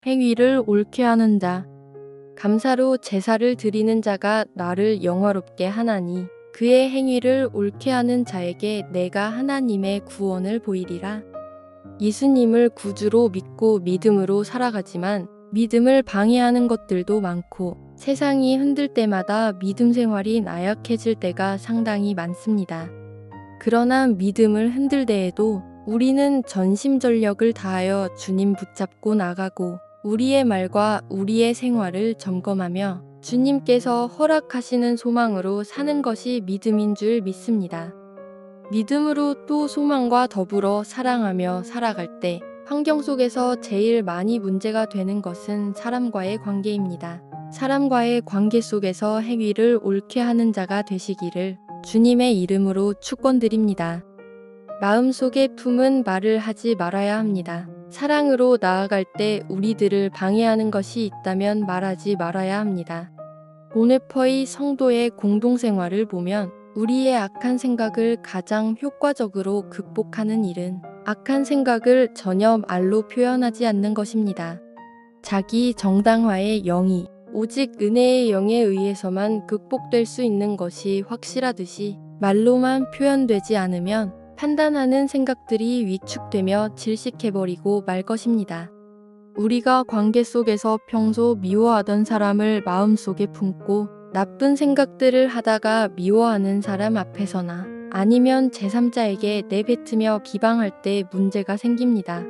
행위를 옳게 하는 자. 감사로 제사를 드리는 자가 나를 영화롭게 하나니 그의 행위를 옳게 하는 자에게 내가 하나님의 구원을 보이리라. 예수님을 구주로 믿고 믿음으로 살아가지만 믿음을 방해하는 것들도 많고 세상이 흔들 때마다 믿음 생활이 나약해질 때가 상당히 많습니다. 그러나 믿음을 흔들 때에도 우리는 전심전력을 다하여 주님 붙잡고 나가고 우리의 말과 우리의 생활을 점검하며 주님께서 허락하시는 소망으로 사는 것이 믿음인 줄 믿습니다. 믿음으로 또 소망과 더불어 사랑하며 살아갈 때 환경 속에서 제일 많이 문제가 되는 것은 사람과의 관계입니다. 사람과의 관계 속에서 행위를 옳게 하는 자가 되시기를 주님의 이름으로 축원드립니다. 마음속에 품은 말을 하지 말아야 합니다. 사랑으로 나아갈 때 우리들을 방해하는 것이 있다면 말하지 말아야 합니다. 보네퍼의 성도의 공동생활을 보면 우리의 악한 생각을 가장 효과적으로 극복하는 일은 악한 생각을 전혀 말로 표현하지 않는 것입니다. 자기 정당화의 영이 오직 은혜의 영에 의해서만 극복될 수 있는 것이 확실하듯이 말로만 표현되지 않으면 판단하는 생각들이 위축되며 질식해버리고 말 것입니다. 우리가 관계 속에서 평소 미워하던 사람을 마음속에 품고 나쁜 생각들을 하다가 미워하는 사람 앞에서나 아니면 제3자에게 내뱉으며 비방할 때 문제가 생깁니다.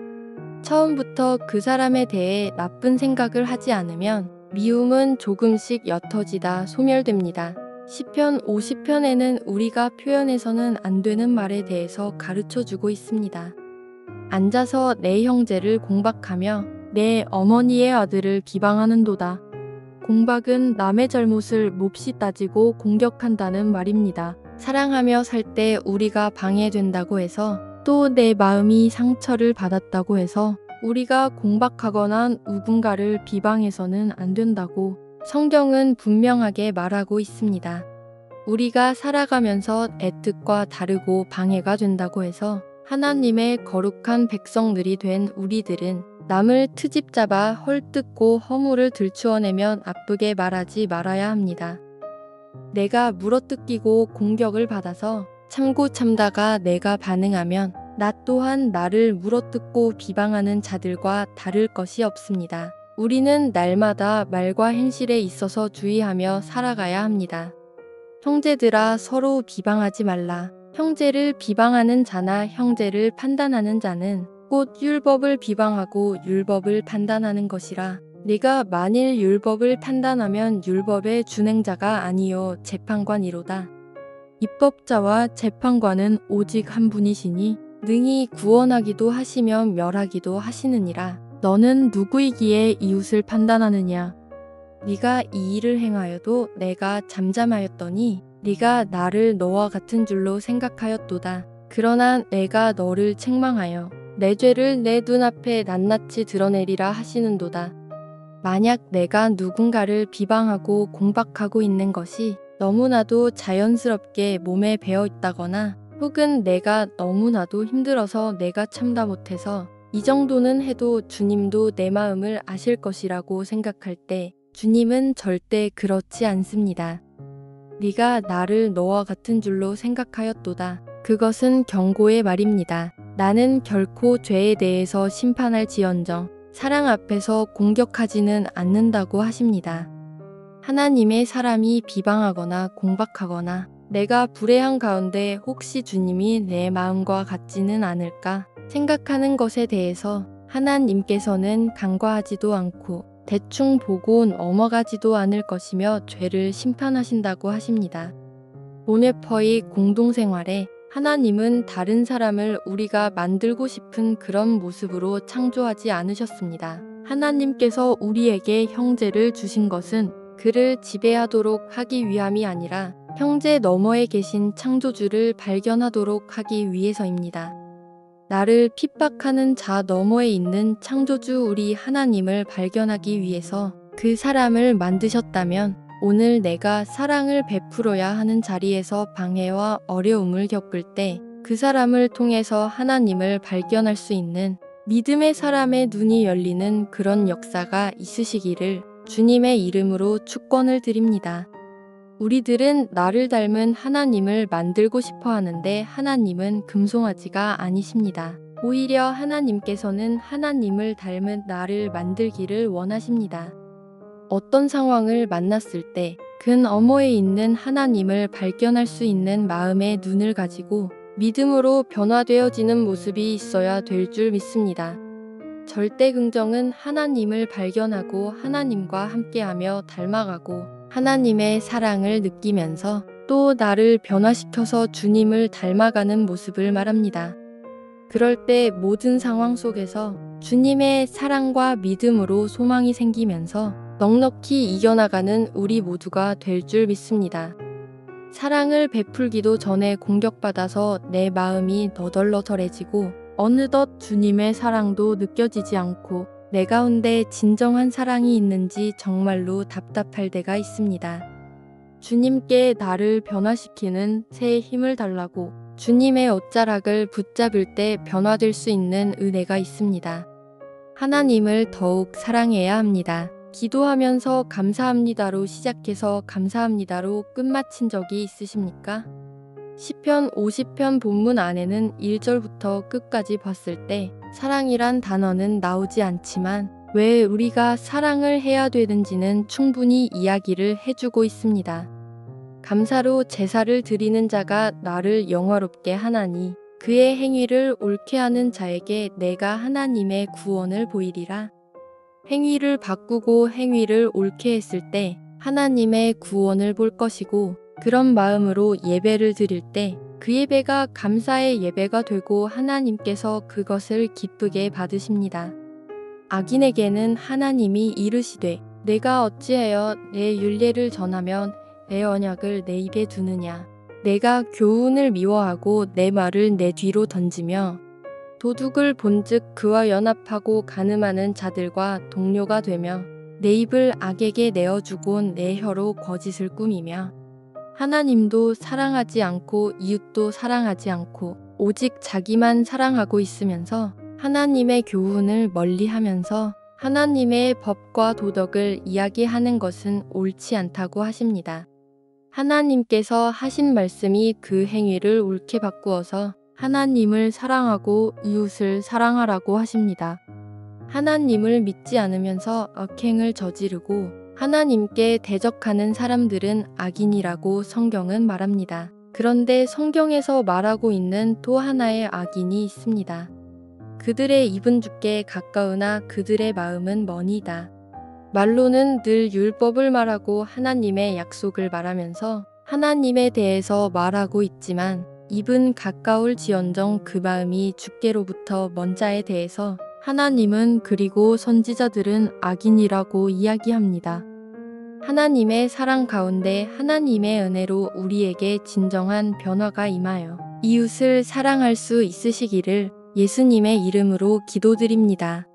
처음부터 그 사람에 대해 나쁜 생각을 하지 않으면 미움은 조금씩 옅어지다 소멸됩니다. 시편 50편에는 우리가 표현해서는 안 되는 말에 대해서 가르쳐주고 있습니다. 앉아서 내 형제를 공박하며 내 어머니의 아들을 비방하는도다. 공박은 남의 잘못을 몹시 따지고 공격한다는 말입니다. 사랑하며 살 때 우리가 방해된다고 해서 또 내 마음이 상처를 받았다고 해서 우리가 공박하거나 누군가를 비방해서는 안 된다고 성경은 분명하게 말하고 있습니다. 우리가 살아가면서 애뜻과 다르고 방해가 된다고 해서 하나님의 거룩한 백성들이 된 우리들은 남을 트집 잡아 헐뜯고 허물을 들추어내며 나쁘게 말하지 말아야 합니다. 내가 물어뜯기고 공격을 받아서 참고 참다가 내가 반응하면 나 또한 나를 물어뜯고 비방하는 자들과 다를 것이 없습니다. 우리는 날마다 말과 행실에 있어서 주의하며 살아가야 합니다. 형제들아 서로 비방하지 말라. 형제를 비방하는 자나 형제를 판단하는 자는 곧 율법을 비방하고 율법을 판단하는 것이라. 네가 만일 율법을 판단하면 율법의 준행자가 아니요 재판관이로다. 입법자와 재판관은 오직 한 분이시니 능히 구원하기도 하시며 멸하기도 하시느니라. 너는 누구이기에 이웃을 판단하느냐? 네가 이 일을 행하여도 내가 잠잠하였더니 네가 나를 너와 같은 줄로 생각하였도다. 그러나 내가 너를 책망하여 내 죄를 내 눈앞에 낱낱이 드러내리라 하시는도다. 만약 내가 누군가를 비방하고 공박하고 있는 것이 너무나도 자연스럽게 몸에 배어 있다거나 혹은 내가 너무나도 힘들어서 내가 참다 못해서 이 정도는 해도 주님도 내 마음을 아실 것이라고 생각할 때 주님은 절대 그렇지 않습니다. 네가 나를 너와 같은 줄로 생각하였도다. 그것은 경고의 말입니다. 나는 결코 죄에 대해서 심판할지언정 사랑 앞에서 공격하지는 않는다고 하십니다. 하나님의 사람이 비방하거나 공박하거나 내가 불의한 가운데 혹시 주님이 내 마음과 같지는 않을까 생각하는 것에 대해서 하나님께서는 간과하지도 않고 대충 보고 넘어가지도 않을 것이며 죄를 심판하신다고 하십니다. 보네퍼의 공동생활에 하나님은 다른 사람을 우리가 만들고 싶은 그런 모습으로 창조하지 않으셨습니다. 하나님께서 우리에게 형제를 주신 것은 그를 지배하도록 하기 위함이 아니라 형제 너머에 계신 창조주를 발견하도록 하기 위해서입니다. 나를 핍박하는 자 너머에 있는 창조주 우리 하나님을 발견하기 위해서 그 사람을 만드셨다면 오늘 내가 사랑을 베풀어야 하는 자리에서 방해와 어려움을 겪을 때 그 사람을 통해서 하나님을 발견할 수 있는 믿음의 사람의 눈이 열리는 그런 역사가 있으시기를 주님의 이름으로 축원을 드립니다. 우리들은 나를 닮은 하나님을 만들고 싶어 하는데 하나님은 금송아지가 아니십니다. 오히려 하나님께서는 하나님을 닮은 나를 만들기를 원하십니다. 어떤 상황을 만났을 때 근 너머에 있는 하나님을 발견할 수 있는 마음의 눈을 가지고 믿음으로 변화되어지는 모습이 있어야 될 줄 믿습니다. 절대 긍정은 하나님을 발견하고 하나님과 함께하며 닮아가고 하나님의 사랑을 느끼면서 또 나를 변화시켜서 주님을 닮아가는 모습을 말합니다. 그럴 때 모든 상황 속에서 주님의 사랑과 믿음으로 소망이 생기면서 넉넉히 이겨나가는 우리 모두가 될 줄 믿습니다. 사랑을 베풀기도 전에 공격받아서 내 마음이 너덜너덜해지고 어느덧 주님의 사랑도 느껴지지 않고 내 가운데 진정한 사랑이 있는지 정말로 답답할 때가 있습니다. 주님께 나를 변화시키는 새 힘을 달라고 주님의 옷자락을 붙잡을 때 변화될 수 있는 은혜가 있습니다. 하나님을 더욱 사랑해야 합니다. 기도하면서 감사합니다로 시작해서 감사합니다로 끝마친 적이 있으십니까? 시편 50편 본문 안에는 1절부터 끝까지 봤을 때 사랑이란 단어는 나오지 않지만 왜 우리가 사랑을 해야 되는지는 충분히 이야기를 해주고 있습니다. 감사로 제사를 드리는 자가 나를 영화롭게 하나니 그의 행위를 옳게 하는 자에게 내가 하나님의 구원을 보이리라. 행위를 바꾸고 행위를 옳게 했을 때 하나님의 구원을 볼 것이고 그런 마음으로 예배를 드릴 때 그 예배가 감사의 예배가 되고 하나님께서 그것을 기쁘게 받으십니다. 악인에게는 하나님이 이르시되 내가 어찌하여 내 율례를 전하면 내 언약을 내 입에 두느냐. 내가 교훈을 미워하고 내 말을 내 뒤로 던지며 도둑을 본즉 그와 연합하고 간음하는 자들과 동료가 되며 내 입을 악에게 내어주고 내 혀로 거짓을 꾸미며 하나님도 사랑하지 않고 이웃도 사랑하지 않고 오직 자기만 사랑하고 있으면서 하나님의 교훈을 멀리하면서 하나님의 법과 도덕을 이야기하는 것은 옳지 않다고 하십니다. 하나님께서 하신 말씀이 그 행위를 옳게 바꾸어서 하나님을 사랑하고 이웃을 사랑하라고 하십니다. 하나님을 믿지 않으면서 악행을 저지르고 하나님께 대적하는 사람들은 악인이라고 성경은 말합니다. 그런데 성경에서 말하고 있는 또 하나의 악인이 있습니다. 그들의 입은 주께 가까우나 그들의 마음은 머니다. 말로는 늘 율법을 말하고 하나님의 약속을 말하면서 하나님에 대해서 말하고 있지만 입은 가까울지언정 그 마음이 주께로부터 먼 자에 대해서 하나님은 그리고 선지자들은 악인이라고 이야기합니다. 하나님의 사랑 가운데 하나님의 은혜로 우리에게 진정한 변화가 임하여 이웃을 사랑할 수 있으시기를 예수님의 이름으로 기도드립니다.